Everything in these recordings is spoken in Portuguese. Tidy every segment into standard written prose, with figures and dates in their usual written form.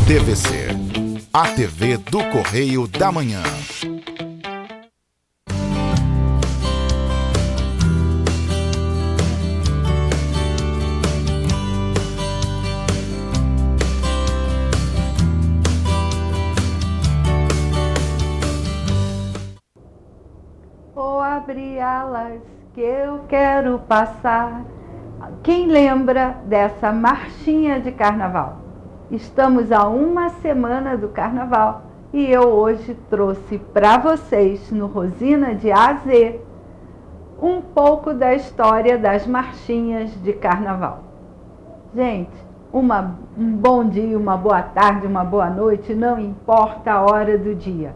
TVC, a TV do Correio da Manhã. Vou abrir alas que eu quero passar. Quem lembra dessa marchinha de carnaval? Estamos a uma semana do carnaval e eu hoje trouxe para vocês, no Rosina de A a Z, um pouco da história das marchinhas de carnaval. Gente, um bom dia, uma boa tarde, uma boa noite, não importa a hora do dia.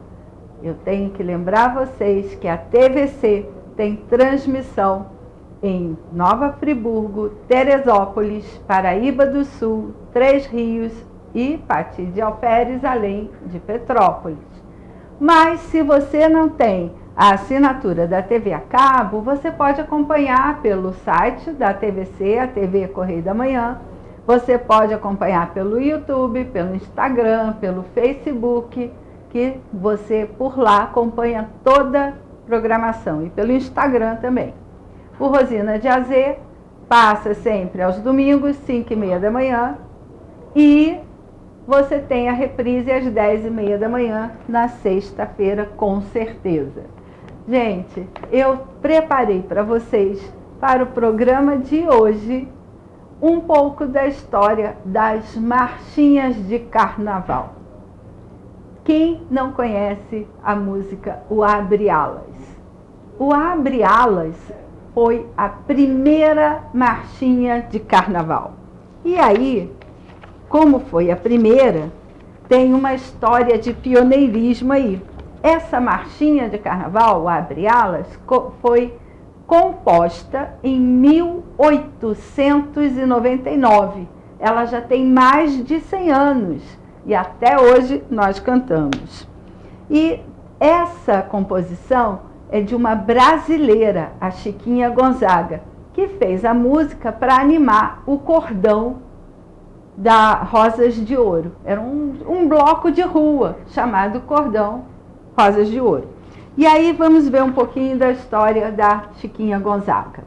Eu tenho que lembrar vocês que a TVC tem transmissão em Nova Friburgo, Teresópolis, Paraíba do Sul, Três Rios e Pati de Alferes, além de Petrópolis. Mas se você não tem a assinatura da TV a cabo, você pode acompanhar pelo site da TVC, a TV Correio da Manhã. Você pode acompanhar pelo YouTube, pelo Instagram, pelo Facebook, que você por lá acompanha toda a programação, e pelo Instagram também. O Rosina de A a Z passa sempre aos domingos, 5h30 da manhã, e você tem a reprise às 10h30 da manhã, na sexta-feira, com certeza. Gente, eu preparei para vocês, para o programa de hoje, um pouco da história das marchinhas de carnaval. Quem não conhece a música O Abre Alas? O Abre Alas foi a primeira marchinha de carnaval. E aí, como foi a primeira, tem uma história de pioneirismo aí. Essa marchinha de carnaval, o Abre Alas, foi composta em 1899. Ela já tem mais de 100 anos e até hoje nós cantamos. E essa composição é de uma brasileira, a Chiquinha Gonzaga, que fez a música para animar o cordão da Rosas de Ouro. Era um bloco de rua chamado Cordão Rosas de Ouro. E aí vamos ver um pouquinho da história da Chiquinha Gonzaga.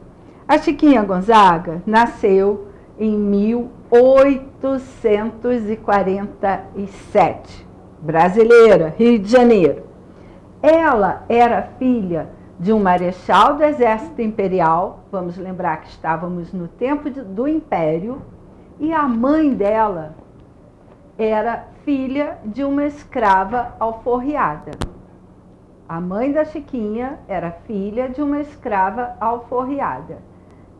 A Chiquinha Gonzaga nasceu em 1847, brasileira, Rio de Janeiro. Ela era filha de um marechal do Exército Imperial, vamos lembrar que estávamos no tempo do Império, e a mãe dela era filha de uma escrava alforriada. A mãe da Chiquinha era filha de uma escrava alforriada.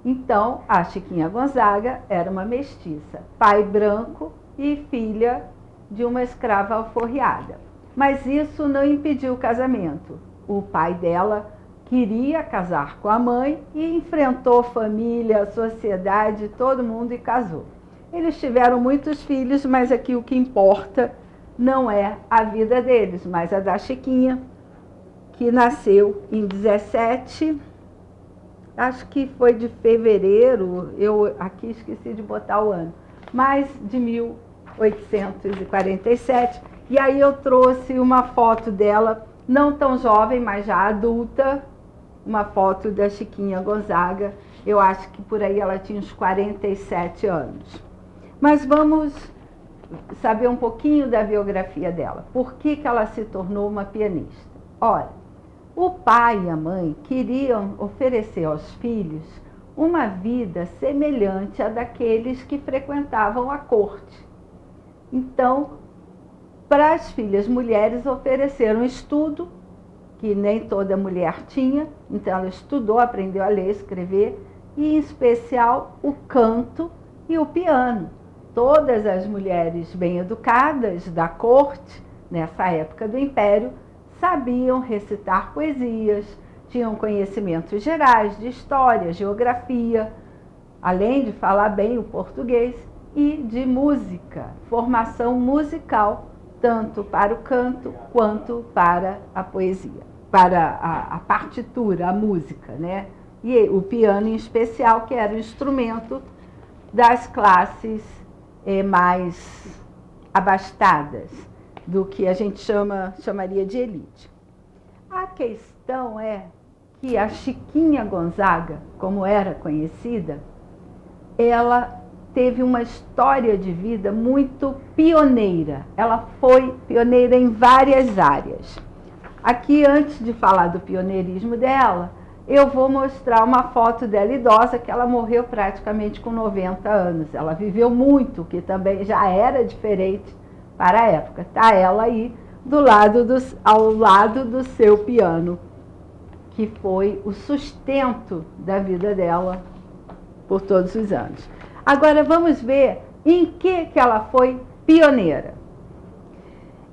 Então, a Chiquinha Gonzaga era uma mestiça, pai branco e filha de uma escrava alforriada. Mas isso não impediu o casamento. O pai dela queria casar com a mãe e enfrentou família, sociedade, todo mundo e casou. Eles tiveram muitos filhos, mas aqui o que importa não é a vida deles, mas a da Chiquinha, que nasceu em 17, acho que foi de fevereiro, eu aqui esqueci de botar o ano, mas de 1847. E aí eu trouxe uma foto dela, não tão jovem, mas já adulta, uma foto da Chiquinha Gonzaga. Eu acho que por aí ela tinha uns 47 anos. Mas vamos saber um pouquinho da biografia dela. Por que ela se tornou uma pianista? Olha, o pai e a mãe queriam oferecer aos filhos uma vida semelhante à daqueles que frequentavam a corte. Então, para as filhas mulheres ofereceram estudo, que nem toda mulher tinha, então ela estudou, aprendeu a ler, escrever, e em especial o canto e o piano. Todas as mulheres bem educadas da corte, nessa época do Império, sabiam recitar poesias, tinham conhecimentos gerais de história, geografia, além de falar bem o português, e de música, formação musical, tanto para o canto quanto para a poesia, para a partitura, a música, né? E o piano em especial, que era o instrumento das classes mais abastadas, do que a gente chamaria de elite. A questão é que a Chiquinha Gonzaga, como era conhecida, ela teve uma história de vida muito pioneira. Ela foi pioneira em várias áreas. Aqui, antes de falar do pioneirismo dela, eu vou mostrar uma foto dela idosa, que ela morreu praticamente com 90 anos. Ela viveu muito, que também já era diferente para a época. Está ela aí ao lado do seu piano, que foi o sustento da vida dela por todos os anos. Agora vamos ver em que ela foi pioneira.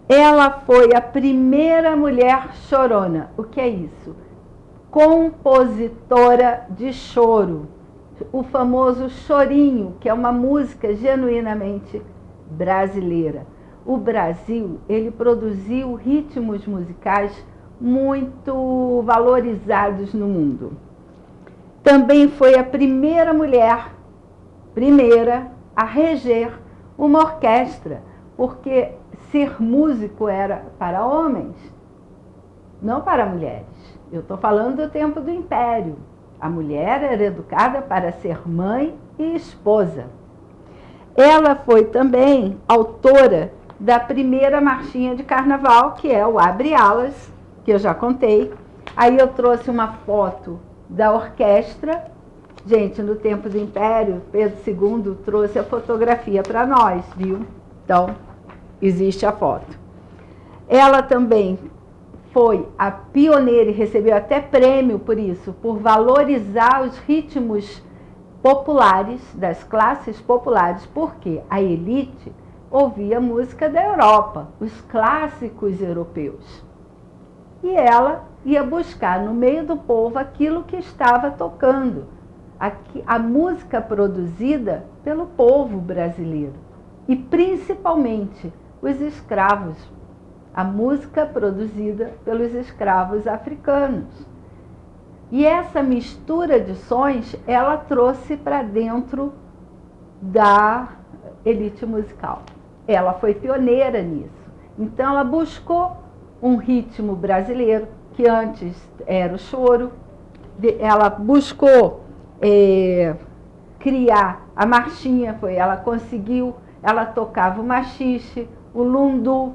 Ela foi a primeira mulher chorona. O que é isso? Compositora de choro. O famoso chorinho, que é uma música genuinamente brasileira. O Brasil, ele produziu ritmos musicais muito valorizados no mundo. Também foi a primeira mulher, a reger uma orquestra, porque ser músico era para homens, não para mulheres. Eu estou falando do tempo do Império. A mulher era educada para ser mãe e esposa. Ela foi também autora da primeira marchinha de carnaval, que é o Abre Alas, que eu já contei. Aí eu trouxe uma foto da orquestra. Gente, no tempo do Império, Pedro II trouxe a fotografia para nós, viu? Então, existe a foto. Ela também foi a pioneira e recebeu até prêmio por isso, por valorizar os ritmos populares, das classes populares, porque a elite ouvia música da Europa, os clássicos europeus. E ela ia buscar no meio do povo aquilo que estava tocando, a música produzida pelo povo brasileiro, e principalmente os escravos, a música produzida pelos escravos africanos. E essa mistura de sons, ela trouxe para dentro da elite musical. Ela foi pioneira nisso. Então ela buscou um ritmo brasileiro, que antes era o choro. Ela buscou criar a marchinha, ela conseguiu, ela tocava o machixe, o lundu,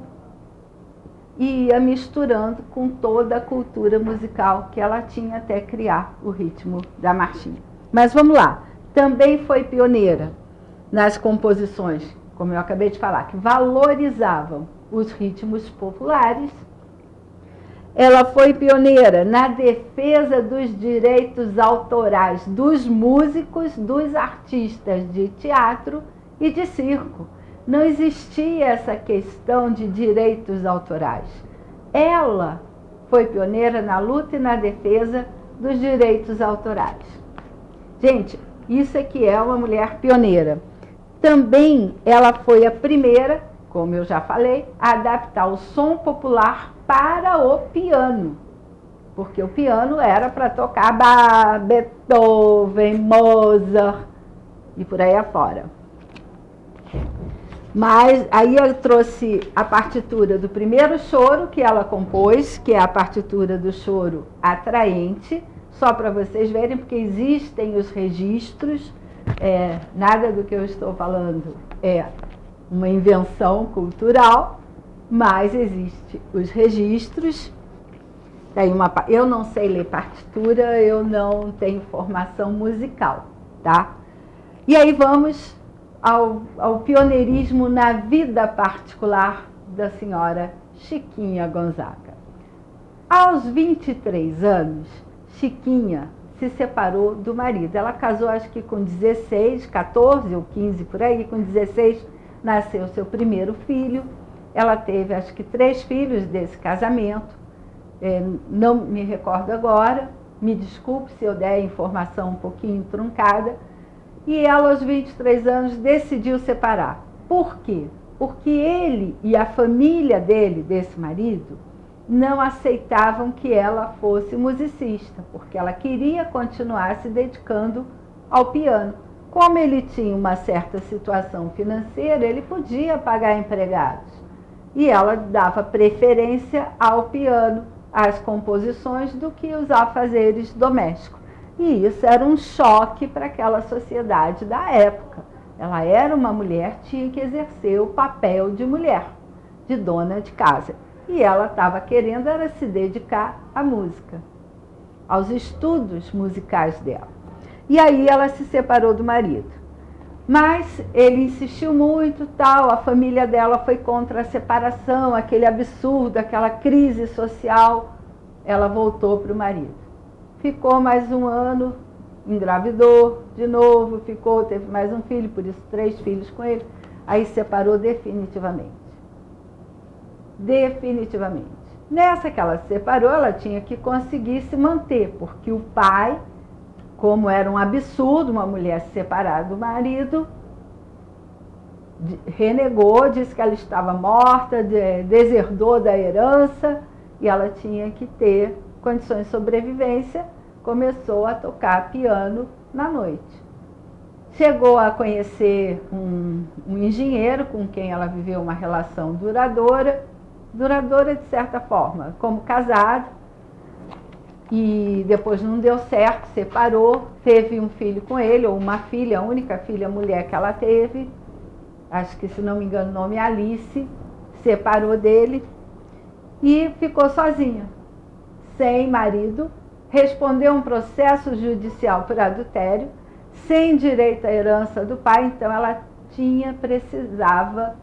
e ia misturando com toda a cultura musical que ela tinha até criar o ritmo da marchinha. Mas vamos lá, também foi pioneira nas composições, como eu acabei de falar, que valorizavam os ritmos populares. Ela foi pioneira na defesa dos direitos autorais dos músicos, dos artistas de teatro e de circo. Não existia essa questão de direitos autorais. Ela foi pioneira na luta e na defesa dos direitos autorais. Gente, isso aqui é uma mulher pioneira. Também ela foi a primeira, como eu já falei, a adaptar o som popular para o piano. Porque o piano era para tocar Bach, Beethoven, Mozart e por aí afora. Mas aí eu trouxe a partitura do primeiro choro que ela compôs, que é a partitura do choro atraente, só para vocês verem, porque existem os registros, nada do que eu estou falando é uma invenção cultural, mas existem os registros. Eu não sei ler partitura, eu não tenho formação musical, tá? E aí vamos ao pioneirismo na vida particular da senhora Chiquinha Gonzaga. Aos 23 anos, Chiquinha se separou do marido. Ela casou acho que com 16, 14 ou 15 por aí, com 16 nasceu seu primeiro filho. Ela teve acho que 3 filhos desse casamento, não me recordo agora, me desculpe se eu der a informação um pouquinho truncada. E ela, aos 23 anos, decidiu separar. Por quê? Porque ele e a família dele, desse marido, não aceitavam que ela fosse musicista, porque ela queria continuar se dedicando ao piano. Como ele tinha uma certa situação financeira, ele podia pagar empregados. E ela dava preferência ao piano, às composições, do que os afazeres domésticos. E isso era um choque para aquela sociedade da época. Ela era uma mulher, tinha que exercer o papel de mulher, de dona de casa. E ela estava querendo era se dedicar à música, aos estudos musicais dela. E aí ela se separou do marido. Mas ele insistiu muito, tal, a família dela foi contra a separação, aquele absurdo, aquela crise social. Ela voltou para o marido. Ficou mais um ano, engravidou de novo, teve mais um filho, por isso 3 filhos com ele. Aí separou definitivamente. Definitivamente. Nessa que ela se separou, ela tinha que conseguir se manter, porque o pai, como era um absurdo uma mulher se separar do marido, renegou, disse que ela estava morta, deserdou da herança e ela tinha que ter condições de sobrevivência. Começou a tocar piano na noite. Chegou a conhecer um engenheiro com quem ela viveu uma relação duradoura de certa forma, como casado, e depois não deu certo, separou, teve um filho com ele, ou uma filha, a única filha mulher que ela teve, acho que se não me engano o nome é Alice, separou dele e ficou sozinha, sem marido, respondeu um processo judicial por adultério, sem direito à herança do pai, então ela precisava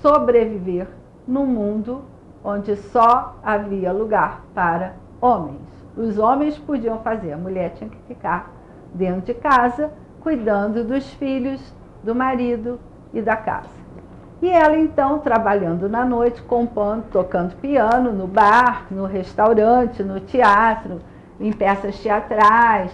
sobreviver num mundo onde só havia lugar para homens. Os homens podiam fazer, a mulher tinha que ficar dentro de casa, cuidando dos filhos, do marido e da casa. E ela então, trabalhando na noite, compondo, tocando piano no bar, no restaurante, no teatro, em peças teatrais,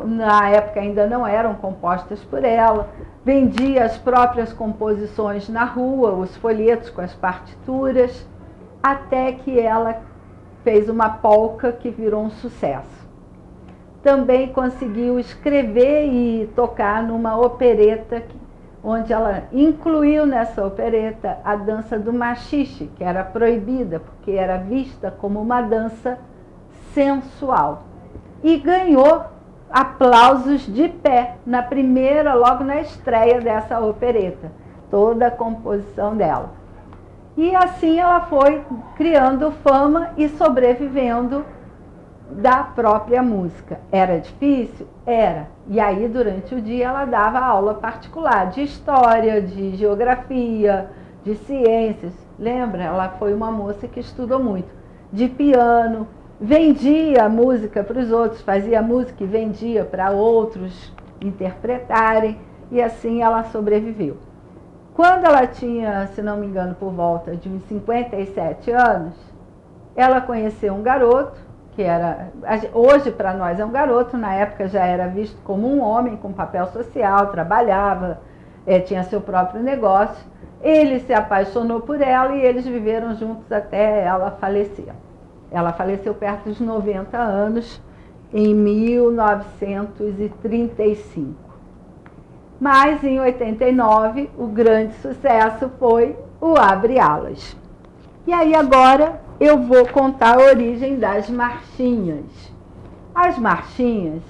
na época ainda não eram compostas por ela, vendia as próprias composições na rua, os folhetos com as partituras, até que ela fez uma polca que virou um sucesso. Também conseguiu escrever e tocar numa opereta, onde ela incluiu nessa opereta a dança do machixe, que era proibida, porque era vista como uma dança sensual. E ganhou aplausos de pé na primeira, logo na estreia dessa opereta, toda a composição dela. E assim ela foi criando fama e sobrevivendo da própria música. Era difícil? Era. E aí durante o dia ela dava aula particular de história, de geografia, de ciências. Lembra? Ela foi uma moça que estudou muito. De piano, vendia música para os outros, fazia música e vendia para outros interpretarem, e assim ela sobreviveu. Quando ela tinha, se não me engano, por volta de uns 57 anos, ela conheceu um garoto, que era, hoje para nós é um garoto, na época já era visto como um homem com papel social, trabalhava, tinha seu próprio negócio. Ele se apaixonou por ela e eles viveram juntos até ela falecer. Ela faleceu perto dos 90 anos, em 1935. Mas, em 89, o grande sucesso foi o Abre Alas. E aí, agora, eu vou contar a origem das marchinhas. As marchinhas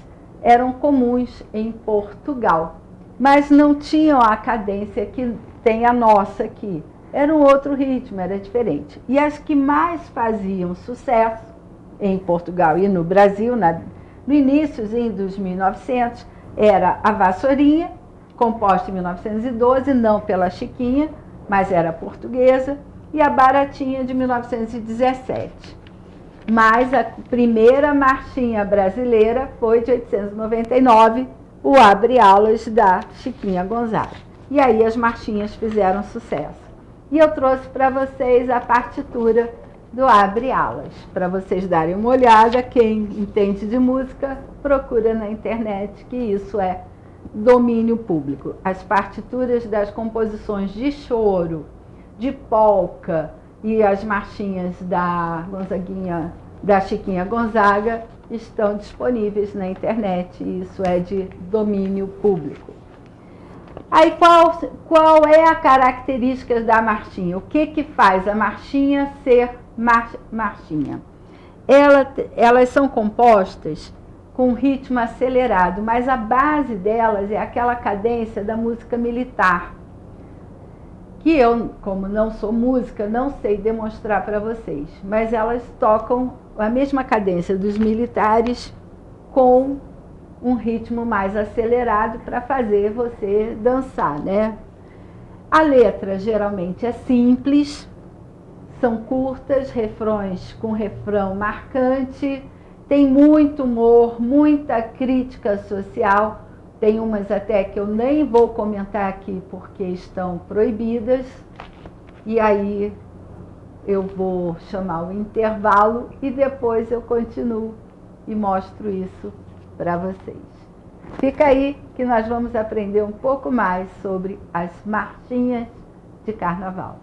eram comuns em Portugal, mas não tinham a cadência que tem a nossa aqui. Era um outro ritmo, era diferente. E as que mais faziam sucesso em Portugal e no Brasil, no iníciozinho dos 1900, era a Vassourinha, composta em 1912, não pela Chiquinha, mas era portuguesa, e a Baratinha de 1917. Mas a primeira marchinha brasileira foi de 1899, o Abre Alas da Chiquinha Gonzaga. E aí as marchinhas fizeram sucesso. E eu trouxe para vocês a partitura do Abre Alas, para vocês darem uma olhada. Quem entende de música, procura na internet, que isso é domínio público. As partituras das composições de choro, de polca e as marchinhas da Chiquinha Gonzaga estão disponíveis na internet, e isso é de domínio público. Aí qual é a característica da marchinha? O que faz a marchinha ser marchinha? Elas são compostas com ritmo acelerado, mas a base delas é aquela cadência da música militar, que eu, como não sou música, não sei demonstrar para vocês, mas elas tocam a mesma cadência dos militares com um ritmo mais acelerado para fazer você dançar, né? A letra geralmente é simples, são curtas, refrões com refrão marcante, tem muito humor, muita crítica social, tem umas até que eu nem vou comentar aqui porque estão proibidas, e aí eu vou chamar o intervalo e depois eu continuo e mostro isso para vocês. Fica aí que nós vamos aprender um pouco mais sobre as marchinhas de carnaval.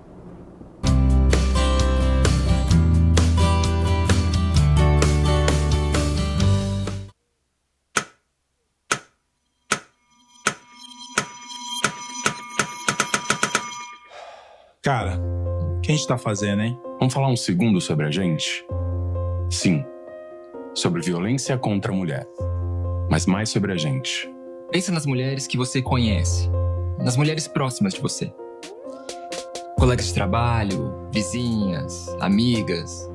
Cara, o que a gente tá fazendo, hein? Vamos falar um segundo sobre a gente? Sim, sobre violência contra a mulher, mas mais sobre a gente. Pensa nas mulheres que você conhece, nas mulheres próximas de você. Colegas de trabalho, vizinhas, amigas,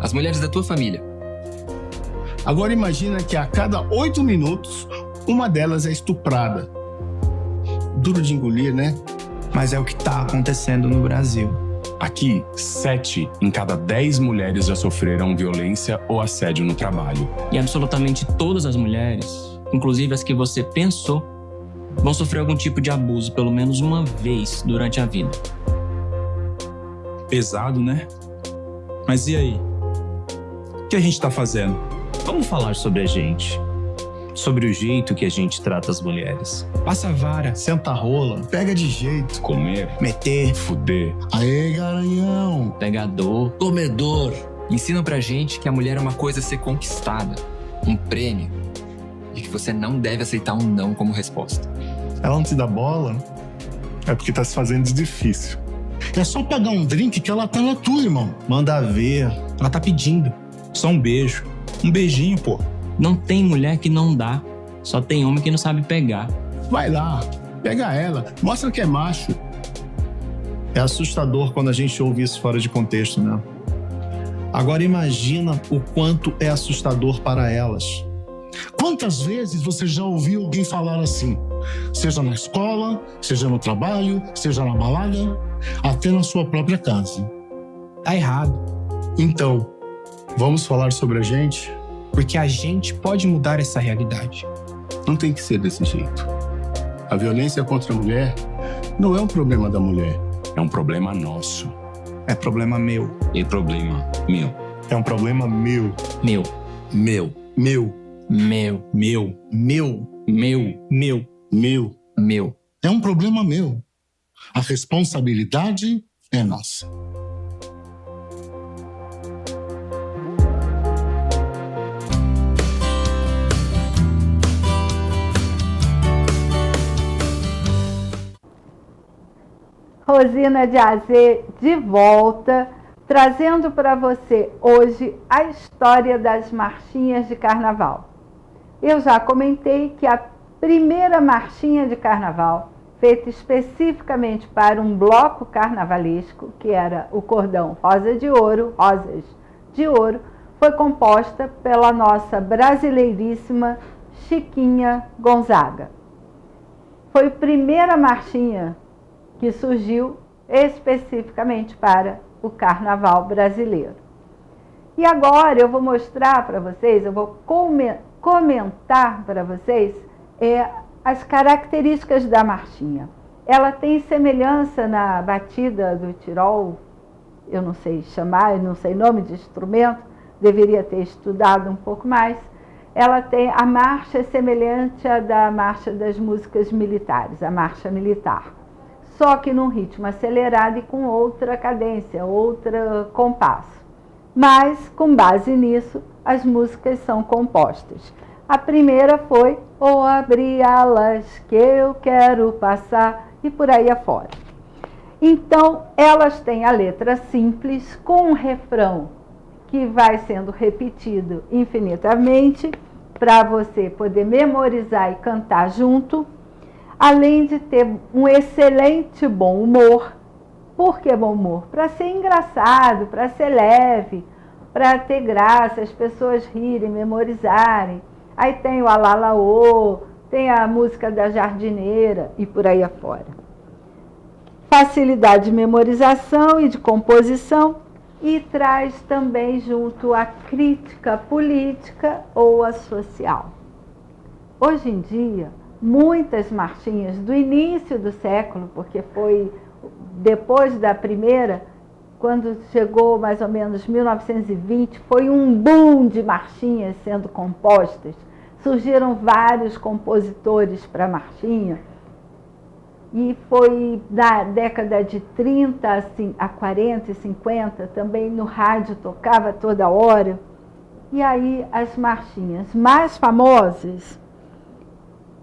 as mulheres da tua família. Agora imagina que a cada 8 minutos, uma delas é estuprada. Duro de engolir, né? Mas é o que tá acontecendo no Brasil. Aqui, 7 em cada 10 mulheres já sofreram violência ou assédio no trabalho. E absolutamente todas as mulheres, inclusive as que você pensou, vão sofrer algum tipo de abuso pelo menos uma vez durante a vida. Pesado, né? Mas e aí? O que a gente tá fazendo? Vamos falar sobre a gente. Sobre o jeito que a gente trata as mulheres. Passa a vara, senta a rola, pega de jeito. Comer, Meter, fuder. Aê, garanhão! Pegador, Comedor. Ensinam pra gente que a mulher é uma coisa a ser conquistada, um prêmio, e que você não deve aceitar um não como resposta. Ela não te dá bola? É porque tá se fazendo de difícil. É só pagar um drink que ela tá na tua, irmão. manda ver. Ela tá pedindo. Só um beijo. Um beijinho, pô. não tem mulher que não dá, só tem homem que não sabe pegar. Vai lá, pega ela, mostra que é macho. É assustador quando a gente ouve isso fora de contexto, né? Agora imagina o quanto é assustador para elas. Quantas vezes você já ouviu alguém falar assim? Seja na escola, seja no trabalho, seja na balada, até na sua própria casa. Tá errado. Então, vamos falar sobre a gente? Porque a gente pode mudar essa realidade. Não tem que ser desse jeito. A violência contra a mulher não é um problema da mulher. É um problema nosso. É problema meu. E problema meu. É um problema meu. Meu, Meu. Meu. meu, Meu. Meu. meu, Meu. Meu. meu. É um problema meu. A responsabilidade é nossa. Rosina de Azê de volta, trazendo para você hoje a história das marchinhas de carnaval. Eu já comentei que a primeira marchinha de carnaval, feita especificamente para um bloco carnavalesco, que era o cordão Rosas de Ouro, foi composta pela nossa brasileiríssima Chiquinha Gonzaga. Foi a primeira marchinha que surgiu especificamente para o carnaval brasileiro. E agora eu vou mostrar para vocês, eu vou comentar para vocês as características da marchinha. Ela tem semelhança na batida do Tirol, eu não sei chamar, eu não sei nome de instrumento, deveria ter estudado um pouco mais. Ela tem a marcha semelhante à da marcha das músicas militares, a marcha militar. Só que num ritmo acelerado e com outra cadência, outro compasso. Mas, com base nisso, as músicas são compostas. A primeira foi "Oh, abri alas que eu quero passar", e por aí afora. Então, elas têm a letra simples, com um refrão que vai sendo repetido infinitamente, para você poder memorizar e cantar junto, além de ter um excelente bom humor. Por que bom humor? Para ser engraçado, para ser leve, para ter graça, as pessoas rirem, memorizarem. Aí tem o Alalaô, tem a música da Jardineira e por aí afora. Facilidade de memorização e de composição, e traz também junto a crítica política ou a social. Hoje em dia, muitas marchinhas do início do século, porque foi depois da primeira, quando chegou mais ou menos 1920, foi um boom de marchinhas sendo compostas. Surgiram vários compositores para marchinha, e foi da década de 30 a 40 e 50, também no rádio tocava toda hora. E aí as marchinhas mais famosas,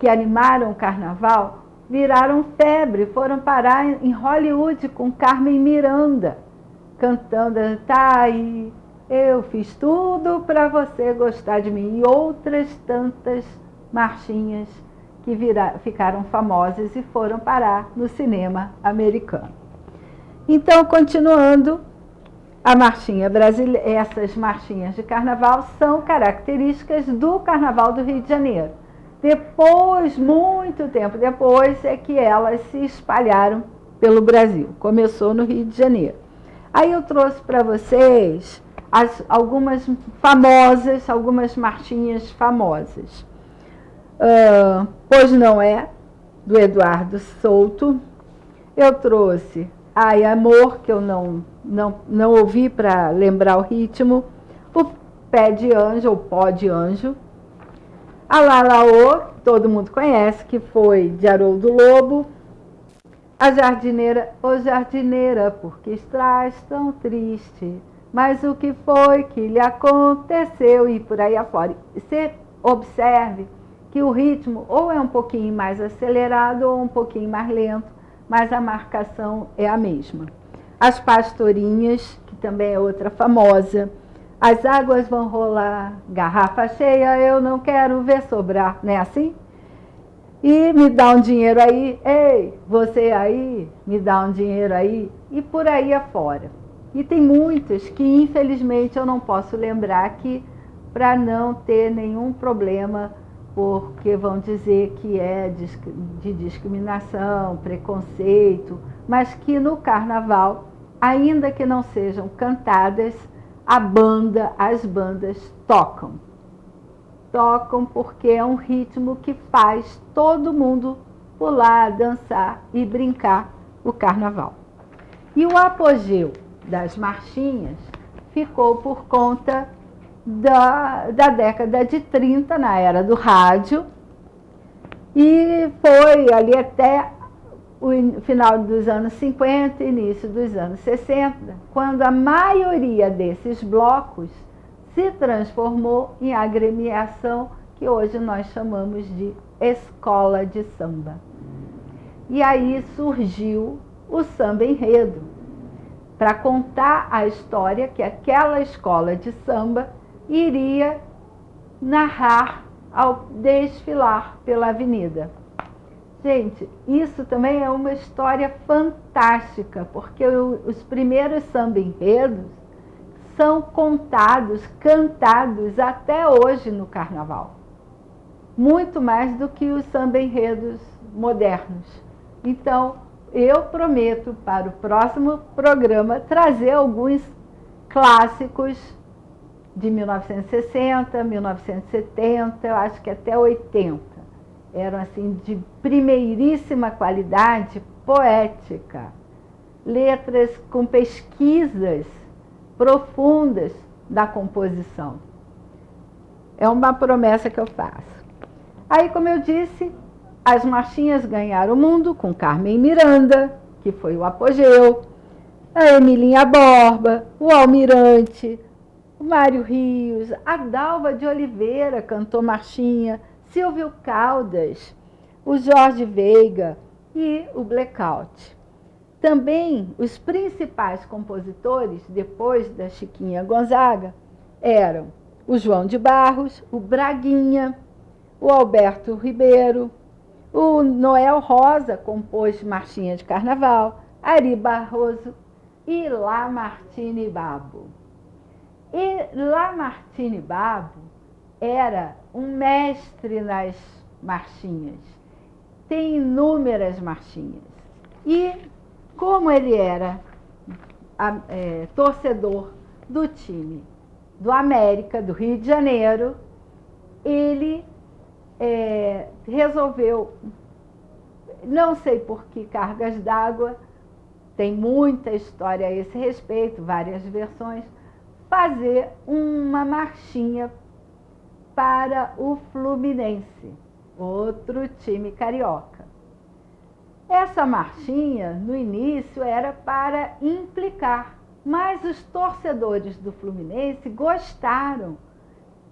que animaram o carnaval, viraram febre, foram parar em Hollywood com Carmen Miranda, cantando "Tá aí, eu fiz tudo para você gostar de mim", e outras tantas marchinhas que ficaram famosas e foram parar no cinema americano. Então, continuando, a marchinha brasileira, essas marchinhas de carnaval são características do Carnaval do Rio de Janeiro. Depois, muito tempo depois, é que elas se espalharam pelo Brasil. Começou no Rio de Janeiro. Aí eu trouxe para vocês algumas famosas, algumas marchinhas famosas. Pois Não É, do Eduardo Souto. Eu trouxe Ai Amor, que eu não ouvi para lembrar o ritmo. O Pé de Anjo, ou Pó de Anjo. Alalaô, que todo mundo conhece, que foi de Haroldo Lobo. A Jardineira, ô jardineira, por que estás tão triste? Mas o que foi que lhe aconteceu? E por aí afora. Você observe que o ritmo ou é um pouquinho mais acelerado ou um pouquinho mais lento, mas a marcação é a mesma. As Pastorinhas, que também é outra famosa. As águas vão rolar, garrafa cheia, eu não quero ver sobrar, não é assim? E me dá um dinheiro aí, ei, você aí, me dá um dinheiro aí, e por aí afora. E tem muitas que infelizmente eu não posso lembrar aqui, para não ter nenhum problema, porque vão dizer que é de discriminação, preconceito, mas que no carnaval, ainda que não sejam cantadas, as bandas tocam. Tocam porque é um ritmo que faz todo mundo pular, dançar e brincar o carnaval. E o apogeu das marchinhas ficou por conta da década de 30, na era do rádio, e foi ali até o final dos anos 50, início dos anos 60, quando a maioria desses blocos se transformou em agremiação, que hoje nós chamamos de escola de samba. E aí surgiu o samba enredo, para contar a história que aquela escola de samba iria narrar ao desfilar pela avenida. Gente, isso também é uma história fantástica, porque os primeiros samba enredos são contados, cantados até hoje no carnaval. Muito mais do que os samba enredos modernos. Então, eu prometo para o próximo programa trazer alguns clássicos de 1960, 1970, eu acho que até 80. Eram assim de primeiríssima qualidade poética. Letras com pesquisas profundas da composição. É uma promessa que eu faço. Aí, como eu disse, as marchinhas ganharam o mundo com Carmen Miranda, que foi o apogeu, a Emilinha Borba, o Almirante, o Mário Rios, a Dalva de Oliveira cantou marchinha, Silvio Caldas, o Jorge Veiga e o Blackout. Também os principais compositores, depois da Chiquinha Gonzaga, eram o João de Barros, o Braguinha, o Alberto Ribeiro, o Noel Rosa compôs marchinha de carnaval, Ari Barroso e Lamartine Babo. E Lamartine Babo era um mestre nas marchinhas. Tem inúmeras marchinhas. E como ele era torcedor do time do América, do Rio de Janeiro, ele resolveu, não sei por que cargas d'água, tem muita história a esse respeito, várias versões, fazer uma marchinha para o Fluminense, outro time carioca. Essa marchinha, no início, era para implicar, mas os torcedores do Fluminense gostaram.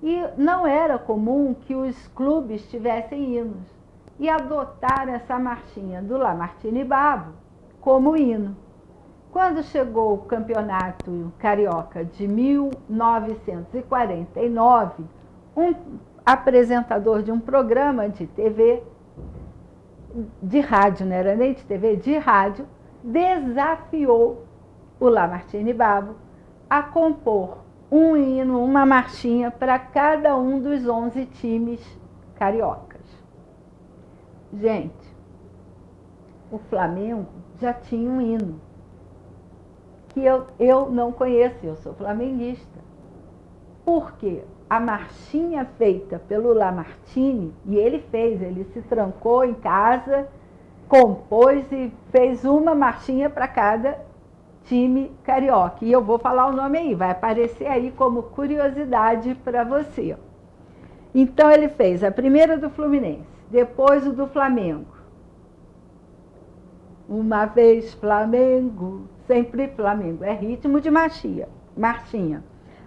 E não era comum que os clubes tivessem hinos. E adotaram essa marchinha do Lamartine Babo como hino. Quando chegou o campeonato carioca de 1949, um apresentador de um programa de TV, de rádio, não era nem de TV, de rádio, desafiou o Lamartine Babo a compor um hino, uma marchinha para cada um dos 11 times cariocas. Gente, o Flamengo já tinha um hino, que eu não conheço, eu sou flamenguista. Por quê? A marchinha feita pelo Lamartine, e ele se trancou em casa, compôs e fez uma marchinha para cada time carioca. E eu vou falar o nome aí, vai aparecer aí como curiosidade para você. Então ele fez a primeira do Fluminense, depois o do Flamengo. Uma vez Flamengo, sempre Flamengo. É ritmo de marchinha.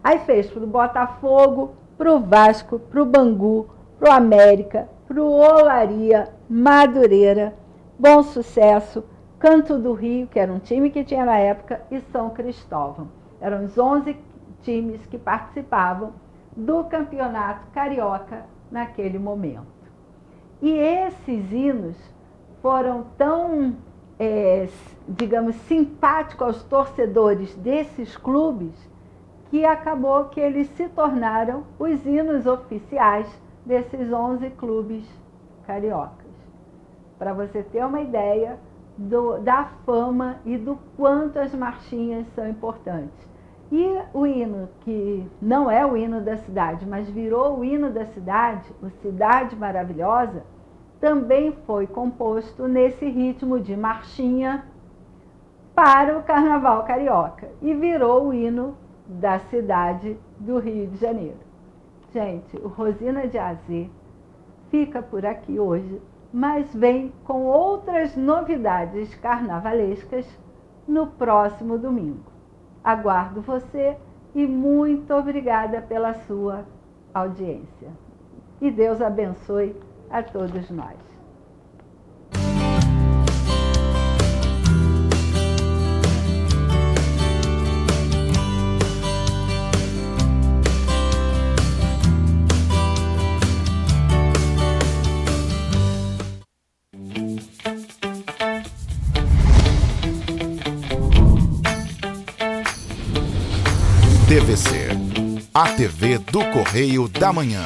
Aí fez para o Botafogo, para o Vasco, para o Bangu, para o América, para o Olaria, Madureira, Bom Sucesso, Canto do Rio, que era um time que tinha na época, e São Cristóvão. Eram os 11 times que participavam do campeonato carioca naquele momento. E esses hinos foram tão, digamos, simpáticos aos torcedores desses clubes, que acabou que eles se tornaram os hinos oficiais desses 11 clubes cariocas. Para você ter uma ideia da fama e do quanto as marchinhas são importantes. E o hino, que não é o hino da cidade, mas virou o hino da cidade, o Cidade Maravilhosa, também foi composto nesse ritmo de marchinha para o Carnaval Carioca e virou o hino da cidade do Rio de Janeiro. Gente, o Rosina de AZ fica por aqui hoje, mas vem com outras novidades carnavalescas no próximo domingo. Aguardo você e muito obrigada pela sua audiência. E Deus abençoe a todos nós. TVC, a TV do Correio da Manhã.